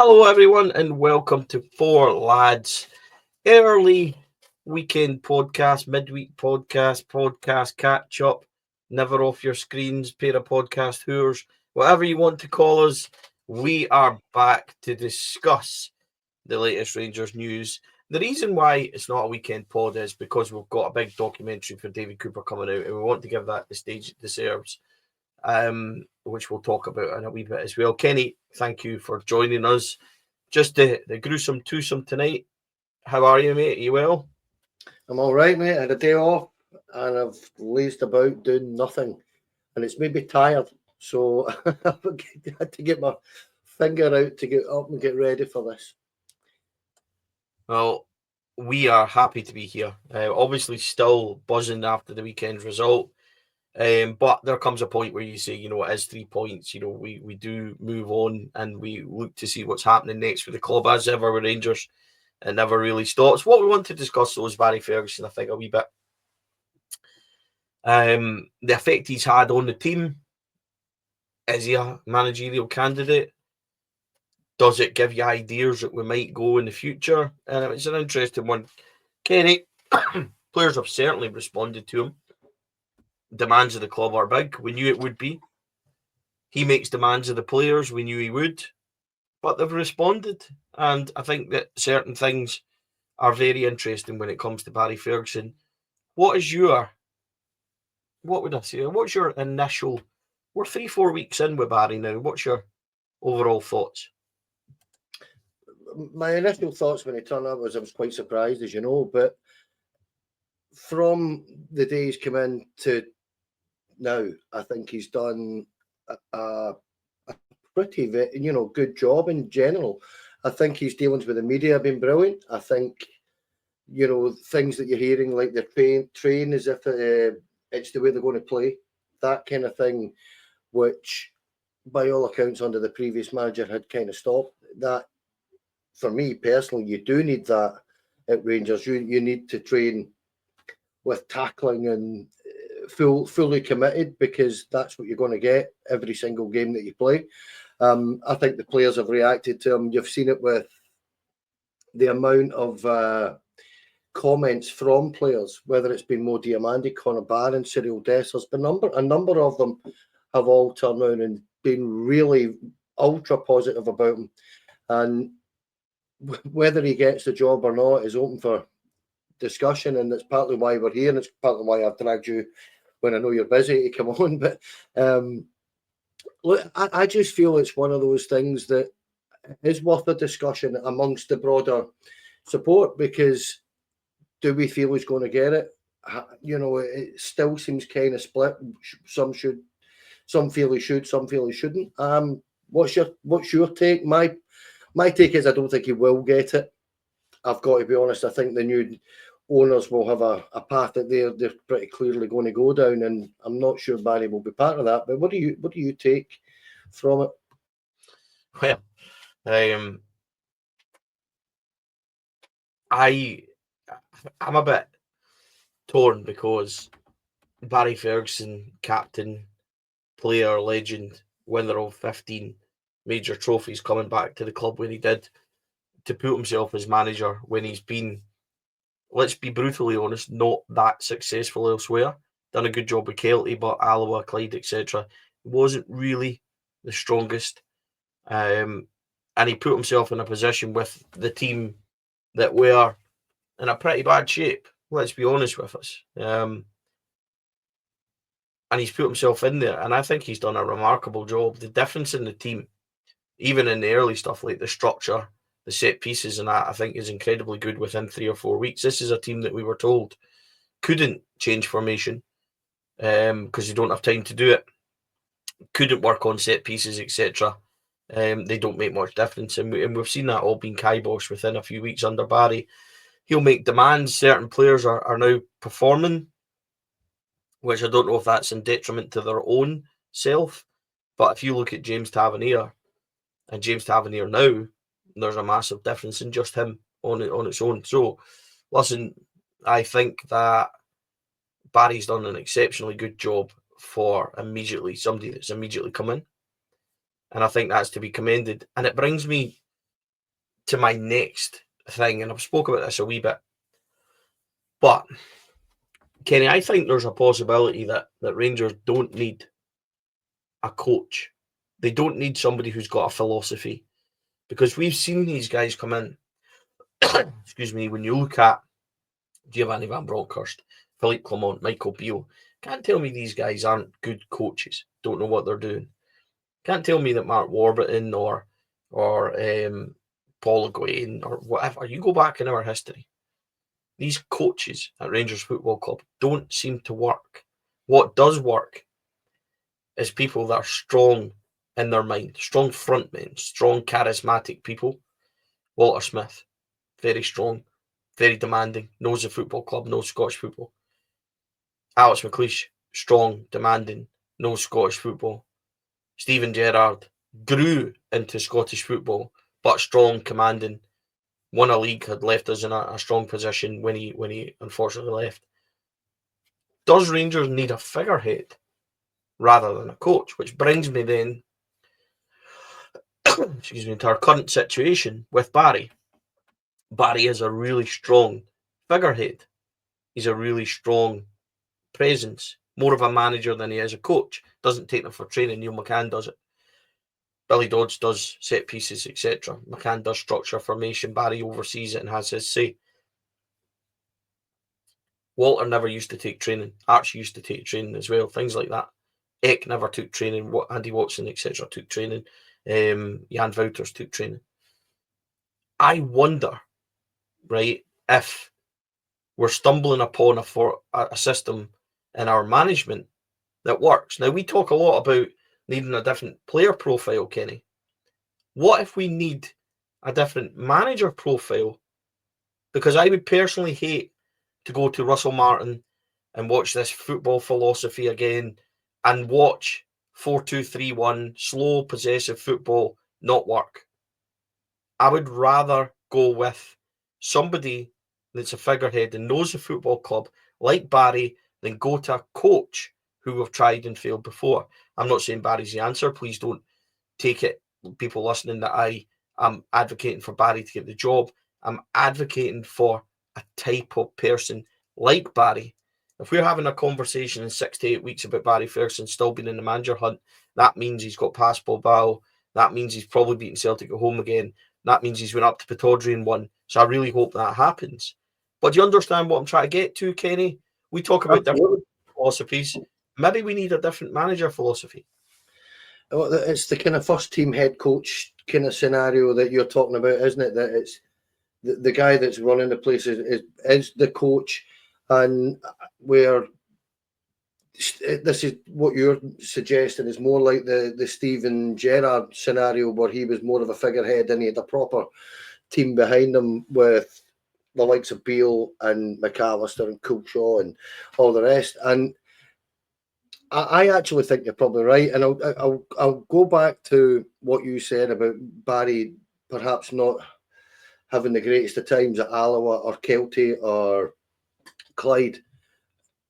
Hello, everyone, and welcome to Four Lads early weekend podcast, midweek podcast catch up, never off your screens, pair of podcast whores, whatever you want to call us. We are back to discuss the latest Rangers news. The reason why it's not a weekend pod is because we've got a big documentary for Davie Cooper coming out, and we want to give that the stage it deserves. Which we'll talk about in a wee bit as well. Kenny, thank you for joining us. Just the gruesome twosome tonight. How are you, mate? Are you well? I'm all right, mate. I had a day off and I've lazed about doing nothing, and it's made me tired. So I had to get my finger out to get up and get ready for this. Well, we are happy to be here. Obviously, still buzzing after the weekend's result. But there comes a point where you say, it is 3 points. We do move on and we look to see what's happening next for the club. As ever with Rangers, it never really stops. What we want to discuss, though, is Barry Ferguson, I think, a wee bit. The effect he's had on the team. Is he a managerial candidate? Does it give you ideas that we might go in the future? It's an interesting one. Kenny, players have certainly responded to him. Demands of the club are big. We knew it would be. He makes demands of the players. We knew he would. But they've responded. And I think that certain things are very interesting when it comes to Barry Ferguson. What's your initial... We're 3-4 weeks in with Barry now. What's your overall thoughts? My initial thoughts when he turned up was I was quite surprised, as you know, but from the day he's come in to now, I think he's done a pretty, good job in general. I think his dealings with the media have been brilliant. I think, things that you're hearing, like they're train as if it's the way they're going to play, that kind of thing, which by all accounts under the previous manager had kind of stopped. That, for me personally, you do need that at Rangers. You need to train with tackling and fully committed, because that's what you're going to get every single game that you play. I think the players have reacted to him. You've seen it with the amount of comments from players, whether it's been Mo Diamandi, Conor Barron, Cyril Dessers, a number of them have all turned around and been really ultra positive about him. And whether he gets the job or not is open for discussion, and that's partly why we're here, and it's partly why I've dragged you when I know you're busy to come on. But look, I just feel it's one of those things that is worth a discussion amongst the broader support, because do we feel he's going to get it? It still seems kind of split. Some feel he should, some feel he shouldn't. What's your take? My take is I don't think he will get it. I've got to be honest. I think the new owners will have a path that they're pretty clearly going to go down, and I'm not sure Barry will be part of that. But what do you take from it? Well, I'm a bit torn, because Barry Ferguson, captain, player, legend, winner of 15 major trophies, coming back to the club when he did, to put himself as manager when he's been, let's be brutally honest, not that successful elsewhere. Done a good job with Kelty, but Alloa, Clyde, etc. wasn't really the strongest. And he put himself in a position with the team that were in a pretty bad shape. Let's be honest with us. And he's put himself in there, and I think he's done a remarkable job. The difference in the team, even in the early stuff like the structure, the set pieces, and that, I think is incredibly good within 3 or 4 weeks. This is a team that we were told couldn't change formation because you don't have time to do it, couldn't work on set pieces, etc. They don't make much difference, and we've seen that all being kiboshed within a few weeks under Barry. He'll make demands. Certain players are now performing, which I don't know if that's in detriment to their own self. But if you look at James Tavernier and James Tavernier now, there's a massive difference in just him on its own. So, listen, I think that Barry's done an exceptionally good job for somebody that's immediately come in. And I think that's to be commended. And it brings me to my next thing, and I've spoken about this a wee bit, but Kenny, I think there's a possibility that Rangers don't need a coach. They don't need somebody who's got a philosophy, because we've seen these guys come in. Excuse me. When you look at Giovanni Van Bronckhorst, Philippe Clement, Michael Beale, can't tell me these guys aren't good coaches. Don't know what they're doing. Can't tell me that Mark Warburton or Paul Le Guen or whatever. You go back in our history, these coaches at Rangers Football Club don't seem to work. What does work is people that are strong in their mind, strong frontmen, strong charismatic people. Walter Smith, very strong, very demanding, knows the football club, knows Scottish football. Alex McLeish, strong, demanding, knows Scottish football. Steven Gerrard grew into Scottish football, but strong, commanding. Won a league, had left us in a strong position when he unfortunately left. Does Rangers need a figurehead rather than a coach? Which brings me then, excuse me, to our current situation with Barry. Barry is a really strong figurehead. He's a really strong presence, more of a manager than he is a coach. Doesn't take them for training. Neil McCann does it. Billy Dodds does set pieces, etc. McCann does structure, formation. Barry oversees it and has his say. Walter never used to take training. Archie used to take training as well. Things like that. Eck never took training. Andy Watson, etc. took training. Jan Wouters took training. I wonder, right, if we're stumbling upon a system in our management that works. Now, we talk a lot about needing a different player profile, Kenny. What if we need a different manager profile? Because I would personally hate to go to Russell Martin and watch this football philosophy again and watch 4-2-3-1 slow possessive football not work. I would rather go with somebody that's a figurehead and knows the football club like Barry than go to a coach who have tried and failed before. I'm not saying Barry's the answer. Please don't take it, people listening, that I am advocating for Barry to get the job. I'm advocating for a type of person like Barry. If we're having a conversation in 6 to 8 weeks about Barry Ferguson still being in the manager hunt, that means he's got past Bilbao. That means he's probably beaten Celtic at home again. That means he's went up to Pittodrie and won. So I really hope that happens. But do you understand what I'm trying to get to, Kenny? We talk about different philosophies. Maybe we need a different manager philosophy. It's the kind of first team head coach kind of scenario that you're talking about, isn't it? That it's the guy that's running the place is the coach, and where this is what you're suggesting is more like the Steven Gerrard scenario, where he was more of a figurehead and he had a proper team behind him with the likes of Beale and McAllister and Coulshaw and all the rest. And I actually think you're probably right, and I'll go back to what you said about Barry perhaps not having the greatest of times at Alloa or Kelty or Clyde.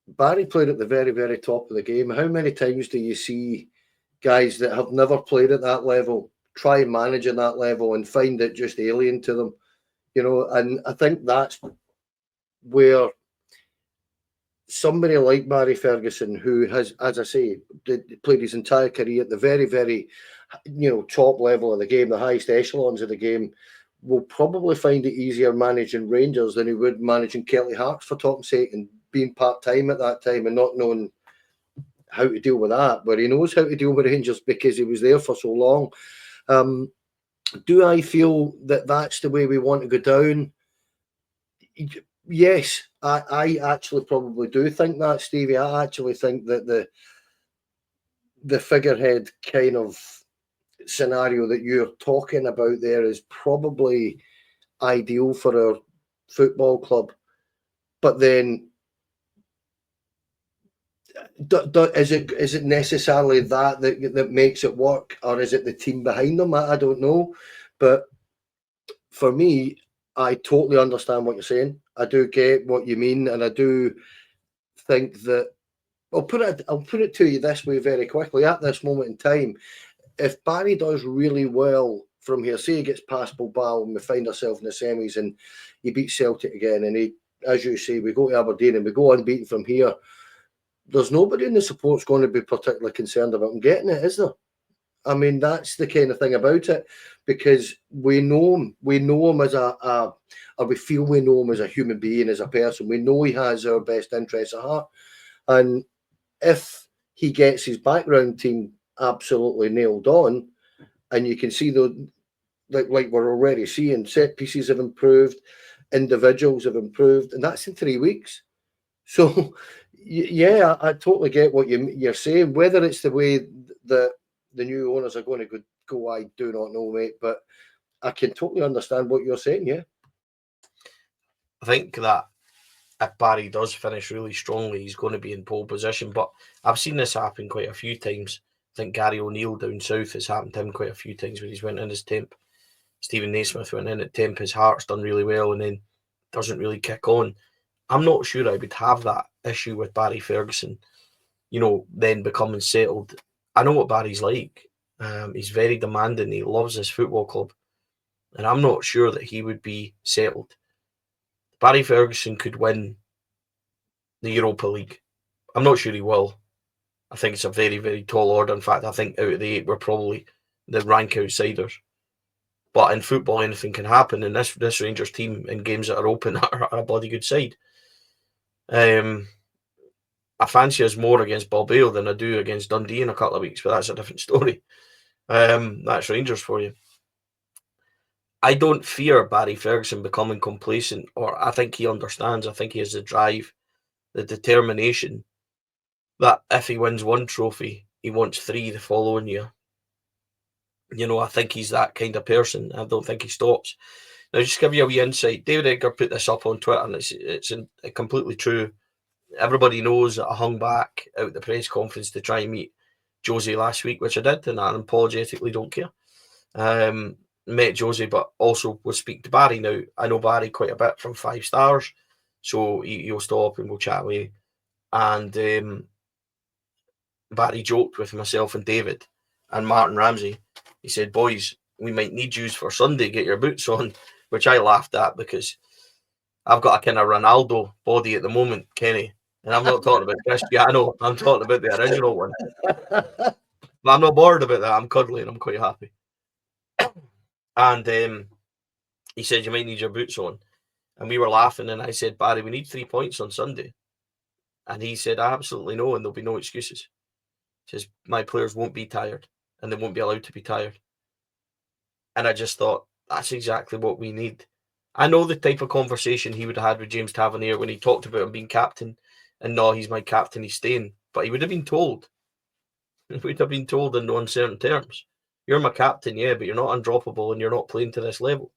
Barry played at the very, very top of the game. How many times do you see guys that have never played at that level try managing that level and find it just alien to them? You know, and I think that's where somebody like Barry Ferguson, who has, as I say, played his entire career at the very, very, top level of the game, the highest echelons of the game, will probably find it easier managing Rangers than he would managing Kelty Hearts, for talk's sake, and being part-time at that time and not knowing how to deal with that. But he knows how to deal with Rangers because he was there for so long. Do I feel that that's the way we want to go down? Yes, I actually probably do think that, Stevie. I actually think that the figurehead kind of scenario that you're talking about there is probably ideal for our football club. But then, is it necessarily that makes it work, or is it the team behind them? I don't know. But for me, I totally understand what you're saying. I do get what you mean, and I do think that I'll put it to you this way very quickly. At this moment in time, if Barry does really well from here. Say he gets past Bilbao and we find ourselves in the semis and he beats Celtic again, and he, as you say, we go to Aberdeen and we go unbeaten from here. There's nobody in the support's going to be particularly concerned about him getting it, is there? I mean, that's the kind of thing about it, because we know him as or we feel we know him as a human being, as a person. We know he has our best interests at heart, and if he gets his background team absolutely nailed on, and you can see like we're already seeing, set pieces have improved, individuals have improved, and that's in 3 weeks. So, yeah, I totally get what you're saying. Whether it's the way that the new owners are going to go, I do not know, mate. But I can totally understand what you're saying. Yeah, I think that if Barry does finish really strongly, he's going to be in pole position. But I've seen this happen quite a few times. I think Gary O'Neill down south has happened to him quite a few times when he's went in his temp. Stephen Naismith went in at temp, his heart's done really well, and then doesn't really kick on. I'm not sure I would have that issue with Barry Ferguson, then becoming settled. I know what Barry's like. He's very demanding. He loves his football club. And I'm not sure that he would be settled. Barry Ferguson could win the Europa League. I'm not sure he will. I think it's a very, very tall order. In fact, I think out of the 8, we're probably the rank outsiders. But in football, anything can happen. And this Rangers team in games that are open are a bloody good side. I fancy us more against Bilbao than I do against Dundee in a couple of weeks, but that's a different story. That's Rangers for you. I don't fear Barry Ferguson becoming complacent, or I think he understands. I think he has the drive, the determination that if he wins 1 trophy, he wants 3 the following year. I think he's that kind of person. I don't think he stops. Now, just to give you a wee insight, David Edgar put this up on Twitter, and it's completely true. Everybody knows that I hung back out the press conference to try and meet Josie last week, which I did, and I unapologetically don't care. Met Josie, but also will speak to Barry now. I know Barry quite a bit from 5 Stars, so he'll stop and we'll chat away. And Barry joked with myself and David and Martin Ramsey. He said, "Boys, we might need yous for Sunday. Get your boots on," which I laughed at because I've got a kind of Ronaldo body at the moment, Kenny. And I'm not talking about Cristiano. I'm talking about the original one. But I'm not bored about that. I'm cuddly and I'm quite happy. And he said, "You might need your boots on." And we were laughing. And I said, "Barry, we need 3 points on Sunday." And he said, "Absolutely no. And there'll be no excuses." He says, "My players won't be tired and they won't be allowed to be tired." And I just thought, that's exactly what we need. I know the type of conversation he would have had with James Tavernier when he talked about him being captain. And no, he's my captain, he's staying. But he would have been told. He would have been told in no uncertain terms. You're my captain, yeah, but you're not undroppable and you're not playing to this level.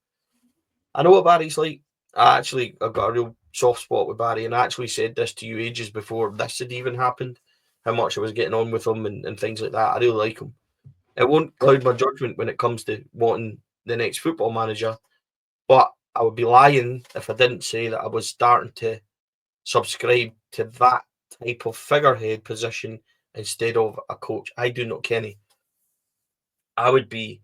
I know what Barry's like. I've got a real soft spot with Barry, and I actually said this to you ages before this had even happened, how much I was getting on with him and things like that. I really like him. It won't cloud my judgment when it comes to wanting the next football manager, but I would be lying if I didn't say that I was starting to subscribe to that type of figurehead position instead of a coach. I do not, Kenny. I would be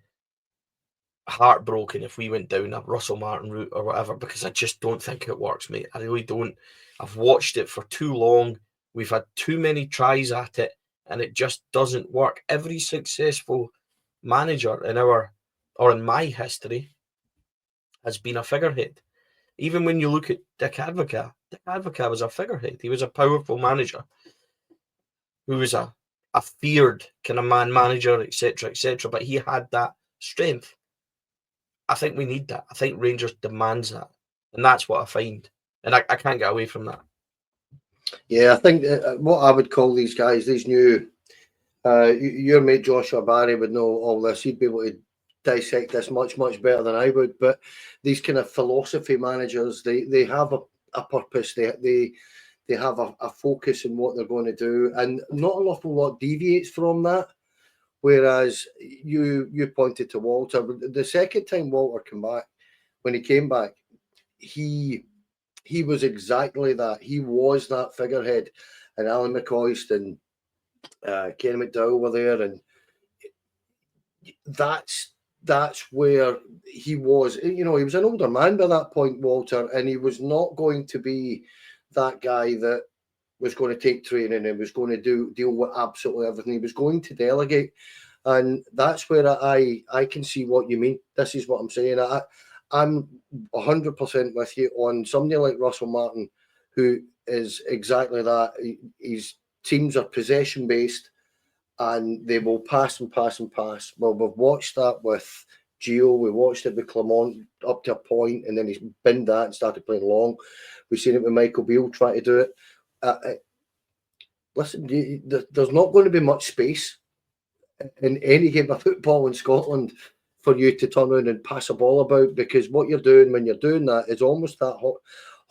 heartbroken if we went down a Russell Martin route or whatever, because I just don't think it works, mate. I really don't. I've watched it for too long. We've had too many tries at it, and it just doesn't work. Every successful manager in my history has been a figurehead. Even when you look at Dick Advocaat was a figurehead. He was a powerful manager who was a feared kind of manager, etc., etc. But he had that strength. I think we need that. I think Rangers demands that. And that's what I find. And I can't get away from that. Yeah, I think what I would call these guys, these new, your mate Joshua Barry would know all this. He'd be able to dissect this much, much better than I would. But these kind of philosophy managers, they have a purpose. They have a focus in what they're going to do. And not an awful lot deviates from that. Whereas you pointed to Walter. The second time Walter came back, when he came back, he was exactly that. He was that figurehead. And Alan McCoist and Kenny McDowell were there. And that's that's where he was. You know, he was an older man by that point, Walter, and he was not going to be that guy that was going to take training and was going to deal with absolutely everything. He was going to delegate, and that's where I can see what you mean. This is what I'm saying. I'm 100% with you on somebody like Russell Martin, who is exactly that. His teams are possession based, and they will pass and pass and pass. Well, we've watched that with Gio. We watched it with Clement up to a point, and then he's binned that and started playing long. We've seen it with Michael Beale try to do it. Listen, there's not going to be much space in any game of football in Scotland for you to turn around and pass a ball about, because what you're doing when you're doing that is almost that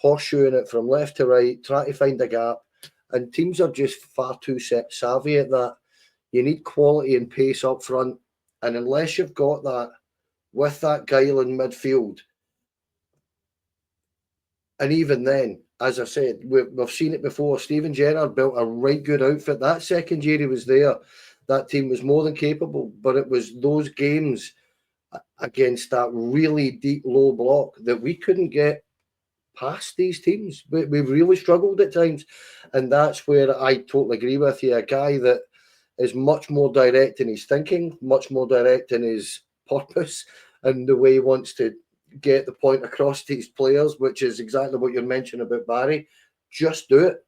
horseshoeing it from left to right, trying to find a gap, and teams are just far too savvy at that. You need quality and pace up front, and unless you've got that with that guile in midfield, and even then, as I said, we've seen it before. Steven Gerrard built a right good outfit. That second year he was there, that team was more than capable, but it was those games against that really deep low block that we couldn't get past these teams. We really struggled at times, and that's where I totally agree with you. A guy that is much more direct in his thinking, much more direct in his purpose, and the way he wants to get the point across to his players, which is exactly what you're mentioning about Barry. Just do it.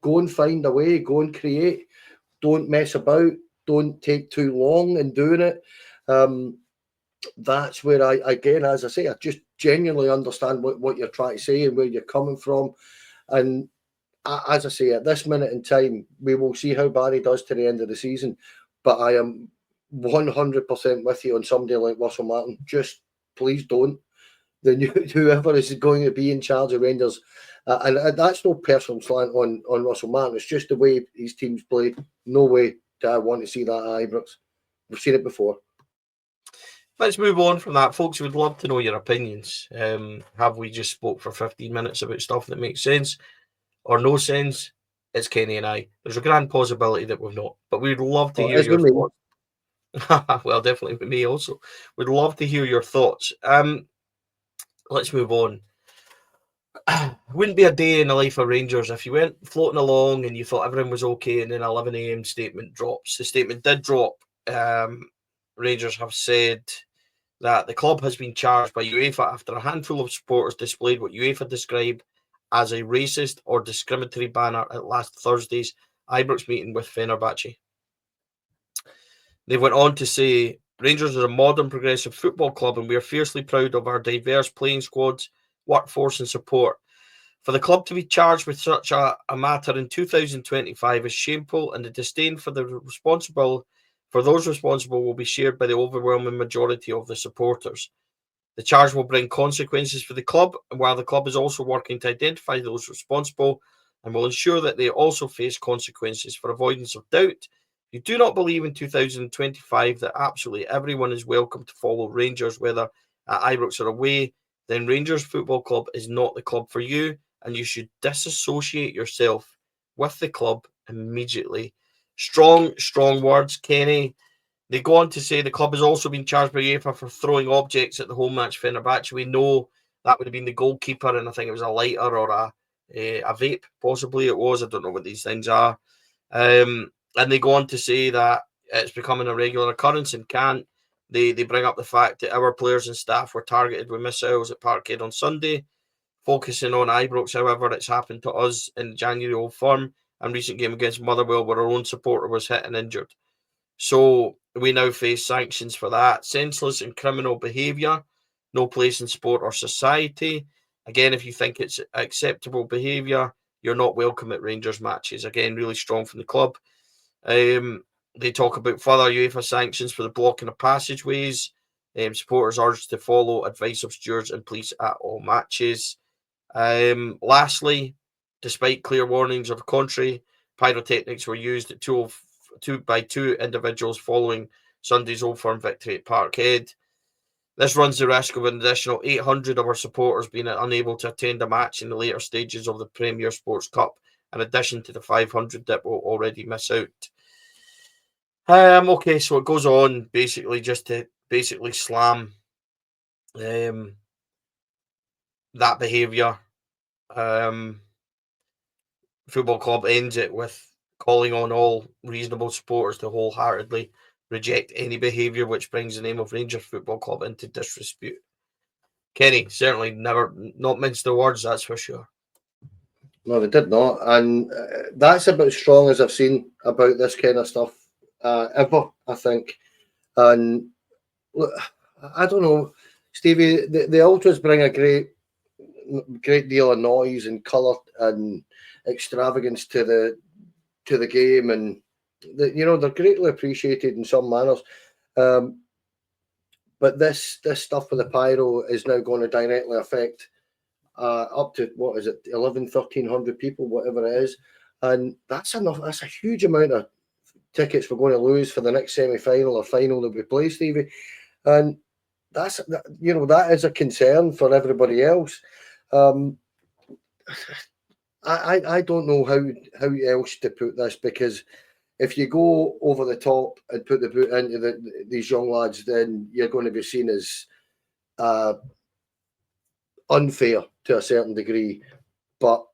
Go and find a way. Go and create. Don't mess about. Don't take too long in doing it. That's where again, as I say, I just genuinely understand what you're trying to say and where you're coming from. And as I say, at this minute in time, we will see how Barry does to the end of the season. But I am 100% with you on somebody like Russell Martin. Just please don't. Whoever is going to be in charge of Rangers, and that's no personal slant on Russell Martin. It's just the way his teams play. No way do I want to see that at Ibrox. We've seen it before. Let's move on from that, folks. We'd love to know your opinions. Have we just spoke for 15 minutes about stuff that makes sense or no sense? It's Kenny and I. There's a grand possibility that we've not, but we'd love to hear your thoughts. Well, definitely with me also. We'd love to hear your thoughts. Let's move on. Wouldn't be a day in the life of Rangers if you went floating along and you thought everything was okay, and then 11 a.m. statement drops. The statement did drop. Rangers have said that the club has been charged by UEFA after a handful of supporters displayed what UEFA described as a racist or discriminatory banner at last Thursday's Ibrox meeting with Fenerbahce. They went on to say, Rangers is a modern progressive football club and we are fiercely proud of our diverse playing squads, workforce and support. For the club to be charged with such a matter in 2025 is shameful, and the disdain for those responsible will be shared by the overwhelming majority of the supporters. The charge will bring consequences for the club, and while the club is also working to identify those responsible and will ensure that they also face consequences for avoidance of doubt, you do not believe in 2025 that absolutely everyone is welcome to follow Rangers, whether at Ibrox or away, then Rangers Football Club is not the club for you, and you should disassociate yourself with the club immediately. Strong words, Kenny. They go on to say the club has also been charged by UEFA for throwing objects at the home match Fenerbahce. We know that would have been the goalkeeper, and I think it was a lighter or a vape, possibly it was. I don't know what these things are. And they go on to say that it's becoming a regular occurrence in Cannes. They bring up the fact that our players and staff were targeted with missiles at Parkhead on Sunday. Focusing on Ibrox, however, it's happened to us in January Old Firm and recent game against Motherwell where our own supporter was hit and injured. So we now face sanctions for that. Senseless and criminal behaviour, no place in sport or society. Again, if you think it's acceptable behaviour, you're not welcome at Rangers matches. Again, really strong from the club. They talk about further UEFA sanctions for the blocking of passageways. Supporters urged to follow advice of stewards and police at all matches. Lastly, despite clear warnings of the contrary, pyrotechnics were used by two individuals following Sunday's Old Firm victory at Parkhead. This runs the risk of an additional 800 of our supporters being unable to attend a match in the later stages of the Premier Sports Cup, in addition to the 500 that will already miss out. Okay, so it goes on basically just to basically slam that behaviour. Football club ends it with calling on all reasonable supporters to wholeheartedly reject any behaviour which brings the name of Rangers Football Club into disrepute. Kenny certainly not minced the words, that's for sure. No, they did not, and that's about as strong as I've seen about this kind of stuff ever, I think. And look, I don't know, Stevie. The Ultras bring a great deal of noise and colour and extravagance to the game, and they're greatly appreciated in some manners. But this stuff with the pyro is now going to directly affect up to, what is it, 1,300 people, whatever it is, and that's enough. That's a huge amount of tickets we're going to lose for the next semi-final or final that we play, Stevie, and that is a concern for everybody else. I don't know how else to put this, because if you go over the top and put the boot into these young lads, then you're going to be seen as unfair to a certain degree. But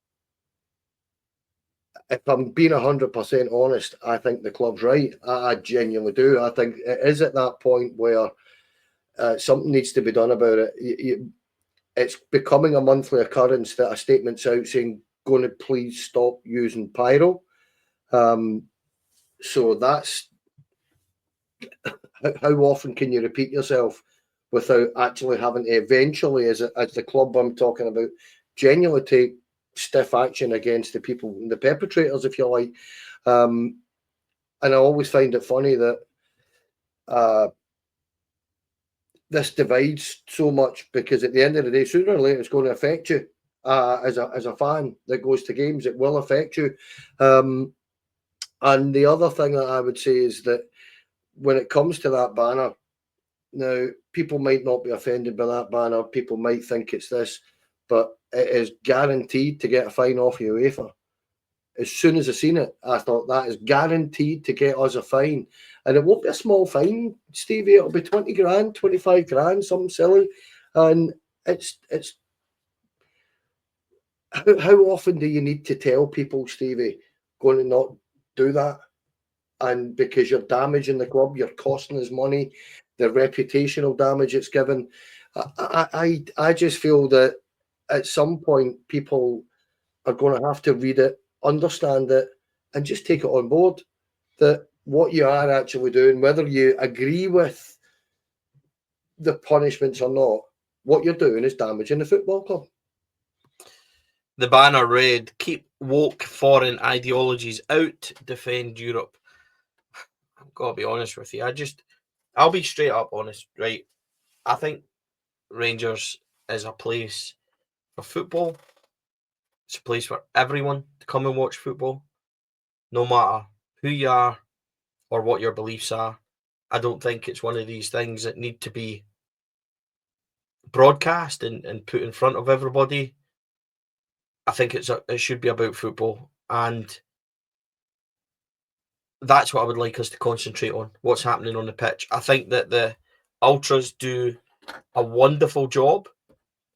if I'm being 100% honest, I think the club's right. I genuinely do. I think it is at that point where something needs to be done about it. It's becoming a monthly occurrence that a statement's out saying, going to please stop using pyro. So that's how often can you repeat yourself without actually having to eventually, as the club I'm talking about, genuinely take stiff action against the people, the perpetrators, if you like. And I always find it funny that this divides so much, because at the end of the day, sooner or later, it's going to affect you as a fan that goes to games. It will affect you. And the other thing that I would say is that when it comes to that banner, now people might not be offended by that banner. People might think it's this, but it is guaranteed to get a fine off UEFA. As soon as I seen it, I thought that is guaranteed to get us a fine. And it won't be a small fine, Stevie. It'll be 20 grand, 25 grand, something silly. And it's how often do you need to tell people, Stevie, going to not do that? And because you're damaging the club, you're costing us money, the reputational damage it's given. I just feel that at some point people are going to have to read it, understand it, and just take it on board that what you are actually doing, whether you agree with the punishments or not, what you're doing is damaging the football club. The banner read, "Keep woke foreign ideologies out, defend Europe." I've got to be honest with you. I'll be straight up honest, right? I think Rangers is a place for football. It's a place for everyone to come and watch football, no matter who you are or what your beliefs are. I don't think it's one of these things that need to be broadcast and put in front of everybody. I think it should be about football, and that's what I would like us to concentrate on, what's happening on the pitch. I think that the Ultras do a wonderful job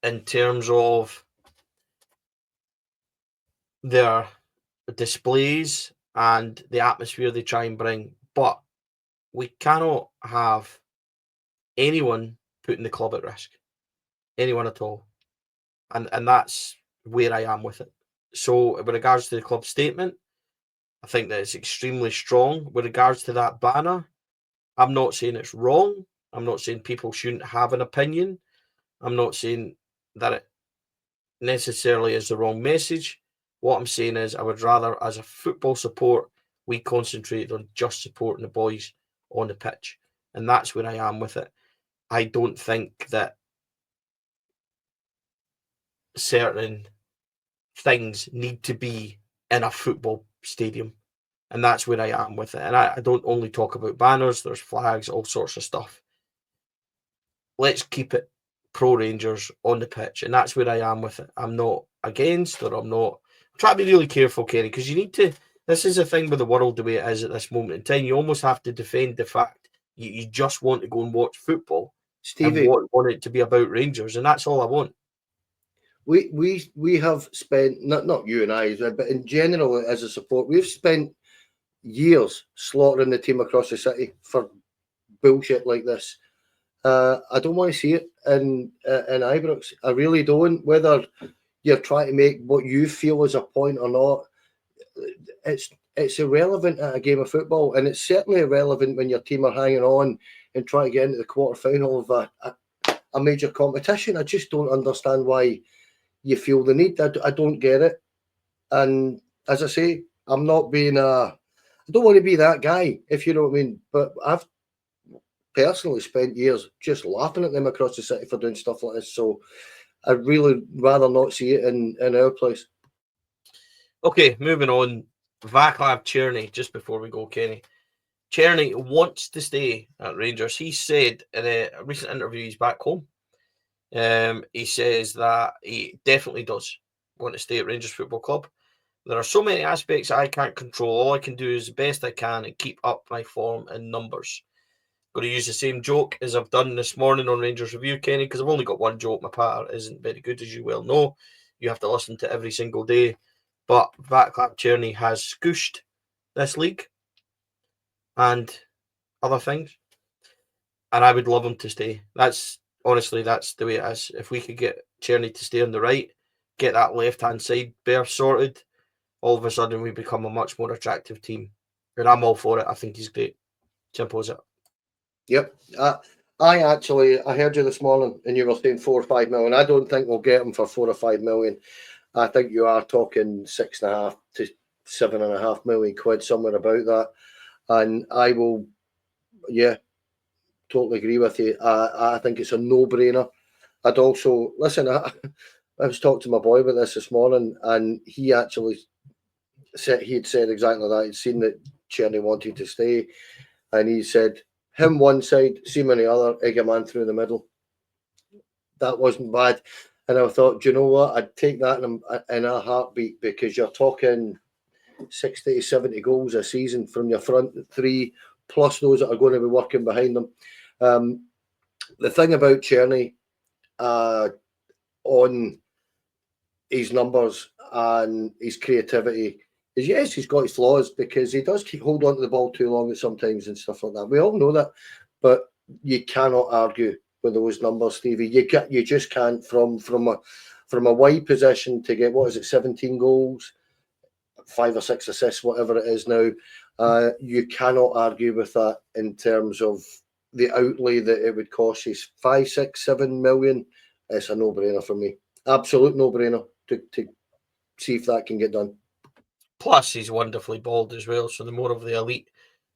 in terms of their displays and the atmosphere they try and bring, but we cannot have anyone putting the club at risk, anyone at all, and that's where I am with it. So with regards to the club statement, I think that it's extremely strong. With regards to that banner, I'm not saying it's wrong. I'm not saying people shouldn't have an opinion. I'm not saying that it necessarily is the wrong message. What I'm saying is I would rather, as a football support, we concentrate on just supporting the boys on the pitch. And that's where I am with it. I don't think that certain things need to be in a football stadium. And that's where I am with it. And I don't only talk about banners, there's flags, all sorts of stuff. Let's keep it pro Rangers on the pitch. And that's where I am with it. I'm not against, or I'm trying to be really careful, Kenny, because you need to, this is the thing with the world the way it is at this moment in time. You almost have to defend the fact You just want to go and watch football Stevie, and want it to be about Rangers, and that's all I want. we have spent, not you and I, but in general as a support, we've spent years slaughtering the team across the city for bullshit like this. I don't want to see it in Ibrox. I really don't. Whether you're trying to make what you feel is a point or not, it's irrelevant at a game of football, and it's certainly irrelevant when your team are hanging on and trying to get into the quarter final of a major competition. I just don't understand why you feel the need. I don't get it. And as I say, I'm not being I don't want to be that guy, if you know what I mean. But I've personally spent years just laughing at them across the city for doing stuff like this. So I'd really rather not see it in our place. Okay, moving on. Vaclav Cerny, just before we go, Kenny. Cerny wants to stay at Rangers. He said in a recent interview he's back home. He says that he definitely does want to stay at Rangers Football Club. There are so many aspects I can't control. All I can do is the best I can and keep up my form and numbers. Going to use the same joke as I've done this morning on Rangers Review, Kenny, because I've only got one joke. My patter isn't very good, as you well know. You have to listen to every single day. But Vaclav Cerny has scooshed this league and other things. And I would love him to stay. Honestly, that's the way it is. If we could get Cerny to stay on the right, get that left-hand side berth sorted, all of a sudden we become a much more attractive team. And I'm all for it. I think he's great. Simple as it. Yep. I heard you this morning and you were saying 4 or 5 million. I don't think we'll get him for 4 or 5 million. I think you are talking 6.5 to 7.5 million quid, somewhere about that. And I will, totally agree with you. I think it's a no-brainer. I'd also, listen, I was talking to my boy about this morning, and he actually said, he'd said exactly that. He'd seen that Cerny wanted to stay, and he said, him one side, Seaman the other, Eggman through the middle. That wasn't bad. And I thought, do you know what? I'd take that in a heartbeat, because you're talking 60 to 70 goals a season from your front three, plus those that are going to be working behind them. The thing about Cerny on his numbers and his creativity is, yes, he's got his flaws, because he does keep hold on to the ball too long at sometimes and stuff like that. We all know that, but you cannot argue with those numbers, Stevie. You just can't. From a wide position to get, what is it, 17 goals, 5 or 6 assists, whatever it is now. You cannot argue with that in terms of the outlay that it would cost you. 5, 6, 7 million. It's a no-brainer for me. Absolute no-brainer to see if that can get done. Plus, he's wonderfully bald as well, so the more of the elite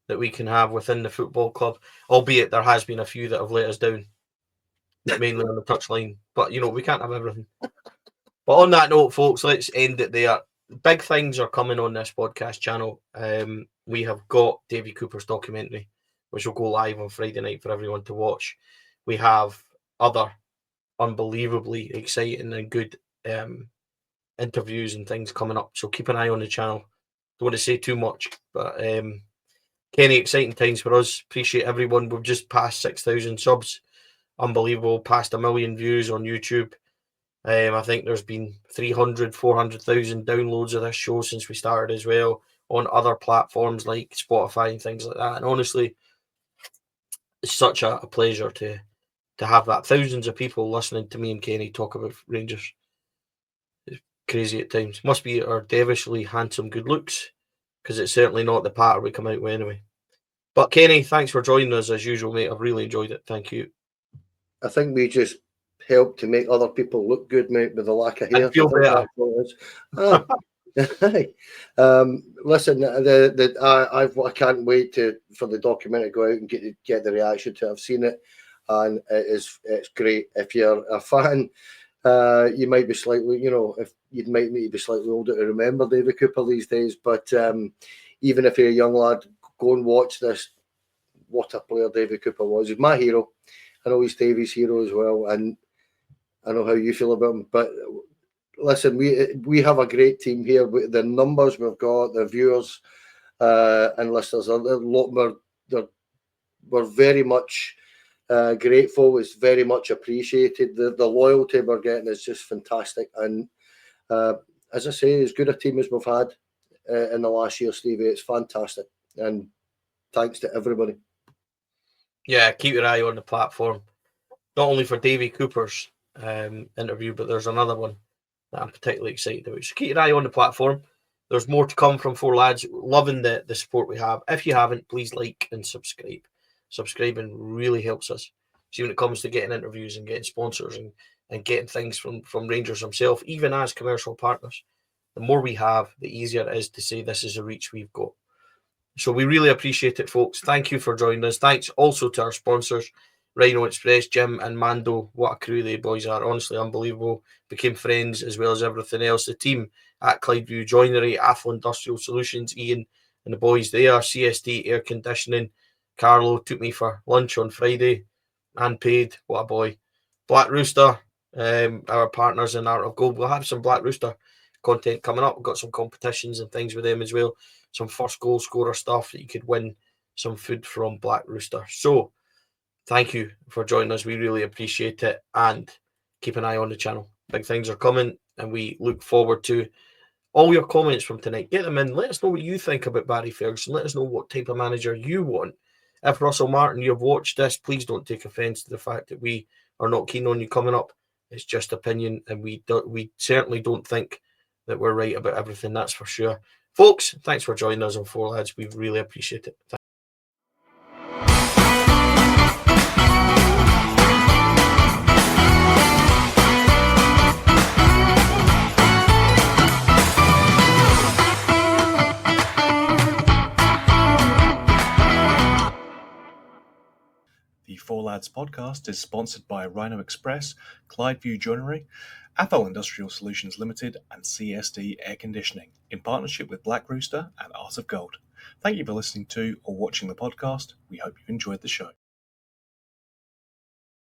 that we can have within the football club, albeit there has been a few that have let us down, mainly on the touchline. But, we can't have everything. But on that note, folks, let's end it there. Big things are coming on this podcast channel. We have got Davie Cooper's documentary, which will go live on Friday night for everyone to watch. We have other unbelievably exciting and good interviews and things coming up, so keep an eye on the channel. Don't want to say too much, but Kenny, exciting times for us. Appreciate everyone. We've just passed 6,000 subs. Unbelievable. Past 1 million views on YouTube. I think there's been 300, 400,000 downloads of this show since we started as well, on other platforms like Spotify and things like that. And honestly, it's such a pleasure to have that. Thousands of people listening to me and Kenny talk about Rangers. It's crazy at times. Must be our devilishly handsome good looks, because it's certainly not the patter we come out with anyway. But Kenny, thanks for joining us as usual, mate. I've really enjoyed it. Thank you. I think we just help to make other people look good, mate, with the lack of hair. I feel better. Listen, I can't wait for the documentary to go out and get the reaction to it. I've seen it, and it's great. If you're a fan, you might be slightly, if you might need to be slightly older to remember Davie Cooper these days. But even if you're a young lad, go and watch this. What a player Davie Cooper was. He's my hero. I know he's Davie's hero as well, and I know how you feel about him. But listen, we have a great team here. The numbers we've got, the viewers and listeners, a lot more. They're we're very much grateful. It's very much appreciated. The loyalty we're getting is just fantastic. And as I say, as good a team as we've had in the last year, Stevie, it's fantastic. And thanks to everybody. Yeah, keep your eye on the platform. Not only for Davie Cooper's interview, but there's another one that I'm particularly excited about. So keep your eye on the platform. There's more to come from Four Lads. Loving the support we have. If you haven't, please like and subscribe. Subscribing really helps us. See, when it comes to getting interviews and getting sponsors and getting things from Rangers himself, even as commercial partners, the more we have, the easier it is to say this is a reach we've got. So we really appreciate it, folks. Thank you for joining us. Thanks also to our sponsors, Rhino Express, Jim and Mando. What a crew they boys are. Honestly, unbelievable. Became friends as well as everything else. The team at Clydeview Joinery, Athol Industrial Solutions, Ian and the boys there, CSD Air Conditioning. Carlo took me for lunch on Friday and paid. What a boy. Black Rooster, our partners in Art of Gold. We'll have some Black Rooster content coming up. We've got some competitions and things with them as well. Some first goal scorer stuff that you could win some food from Black Rooster. So thank you for joining us. We really appreciate it. And keep an eye on the channel. Big things are coming, and we look forward to all your comments from tonight. Get them in. Let us know what you think about Barry Ferguson. Let us know what type of manager you want. If Russell Martin, you've watched this, please don't take offence to the fact that we are not keen on you coming up. It's just opinion, and we certainly don't think that we're right about everything, that's for sure. Folks, thanks for joining us on Four Lads. We really appreciate it. The Four Lads podcast is sponsored by Rhino Express, Clydeview Joinery, Athol Industrial Solutions Limited, and CSD Air Conditioning, in partnership with Black Rooster and Art of Gold. Thank you for listening to or watching the podcast. We hope you enjoyed the show.